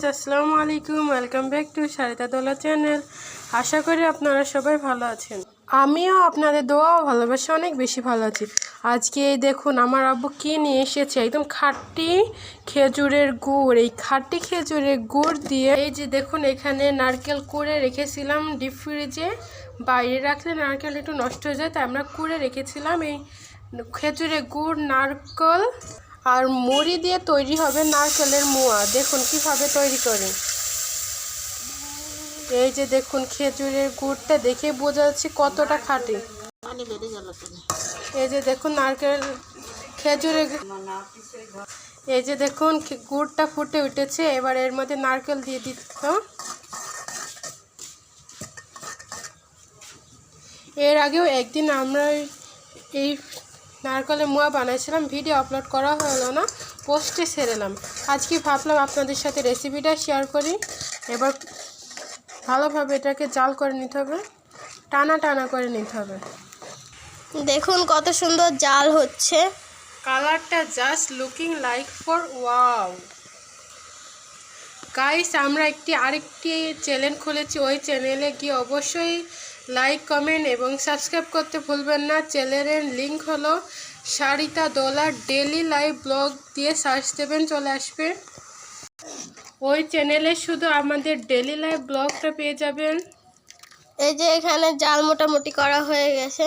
Friends, আসসালামু আলাইকুম। Welcome back to Sarita Dola channel. আশা করি আপনারা সবাই ভালো আছেন। আমিও আপনাদের দোয়া ও ভালোবাসা অনেক বেশি ভালো আছি। আজকে এই দেখুন আমার আব্বু কী নিয়ে এসেছে, একদম খাঁটি খেজুরের গুড়। এই খাঁটি খেজুরের গুড় দিয়ে এই যে দেখুন এখানে নারকেল কুড়ে রেখেছিলাম ডিপ ফ্রিজে। বাইরে রাখলে নারকেল একটু নষ্ট হয়ে যায়, তাই আমরা কুড়ে রেখেছিলাম। এই খেজুরের গুড়, নারকেল আর মুড়ি দিয়ে তৈরি হবে নারকেলের মোয়া। দেখুন কিভাবে তৈরি করে। এই যে দেখুন খেজুরের গুড়টা দেখে বোঝা যাচ্ছে কতটা খাঁটি। এই যে দেখুন নারকেল খেজুরের, এই যে দেখুন গুড়টা ফুটে উঠেছে। এবার এর মধ্যে নারকেল দিয়ে দিত। এর আগেও একদিন আমরা এই নারকেলের মোয়া বানাইছিলাম, ভিডিও আপলোড করা হলো না, পোস্টে ছেড়েলাম। আজকে ভাবলাম আপনাদের সাথে রেসিপিটা শেয়ার করি। এবার ভালোভাবে এটাকে জাল করে নিতে হবে, টানা টানা করে নিতে হবে। দেখুন কত সুন্দর জাল হচ্ছে, কালারটা just looking like for wow. Guys, আমরা আরেকটি চ্যানেল খুলেছি, ওই চ্যানেলে গিয়ে অবশ্যই লাইক, কমেন্ট এবং সাবস্ক্রাইব করতে ভুলবেন না। চ্যানেলের লিঙ্ক হলো সারিতা দোলা ডেলি লাইভ ব্লগ দিয়ে সার্চ দেবেন, চলে আসবে। ওই চ্যানেলে শুধু আমাদের ডেলি লাইভ ব্লগটা পেয়ে যাবেন। এই যে এখানে জাল মোটামুটি করা হয়ে গেছে।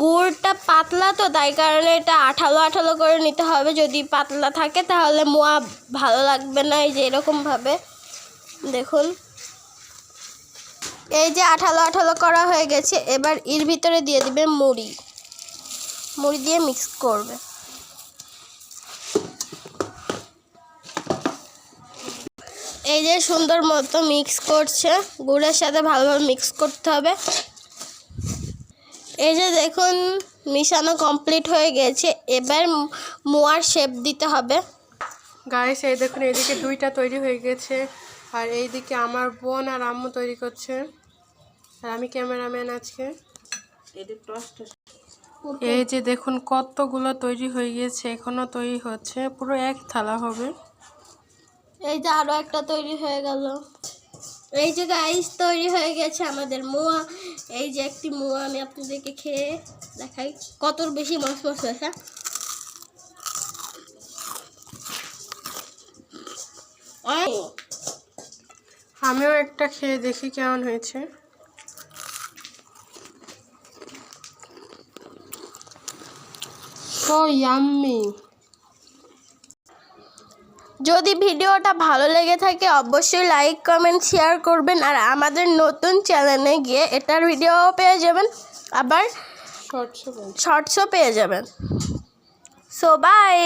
গুড়টা পাতলা তো, তাই কারণে এটা আঠালো আঠালো করে নিতে হবে। যদি পাতলা থাকে তাহলে মোয়া ভালো লাগবে না। এই যে এরকমভাবে দেখুন, এই যে আঠালো আঠালো করা হয়ে গেছে। এবার এর ভিতরে দিয়ে দিবে মুড়ি দিয়ে মিক্স করবে। এই যে সুন্দর মতো মিক্স করছে, গুড়ের সাথে ভালোভাবে মিক্স করতে হবে। এই যে দেখুন মিশানো কমপ্লিট হয়ে গেছে। এবার মোয়ার শেপ দিতে হবে। গাইস, এই দেখুন এইদিকে দুইটা তৈরি হয়ে গেছে, আর এইদিকে আমার বোন আর আম্মু তৈরি করছে, আর আমি ক্যামেরাম্যান আজকে। এই যে দেখুন কতগুলো তৈরি হয়ে গেছে, এখনো তৈরি হচ্ছে, পুরো এক থালা হবে। এই যে আরো একটা তৈরি হয়ে গেল। এই যে গাইস তৈরি হয়ে গেছে আমাদের মোয়া। এই যে একটি মোয়া আমি আপনাদেরকে খেয়ে দেখাই কত বেশি মসমস হয়েছে। আমিও একটা খেয়ে দেখি কেমন হয়েছে। So yummy. যদি ভিডিওটা ভালো লেগে থাকে অবশ্যই লাইক, কমেন্ট, শেয়ার করবেন। আর আমাদের নতুন চ্যানেলে গিয়ে এটার ভিডিও পেয়ে যাবেন, আবার শর্টসও পেয়ে যাবেন। So by.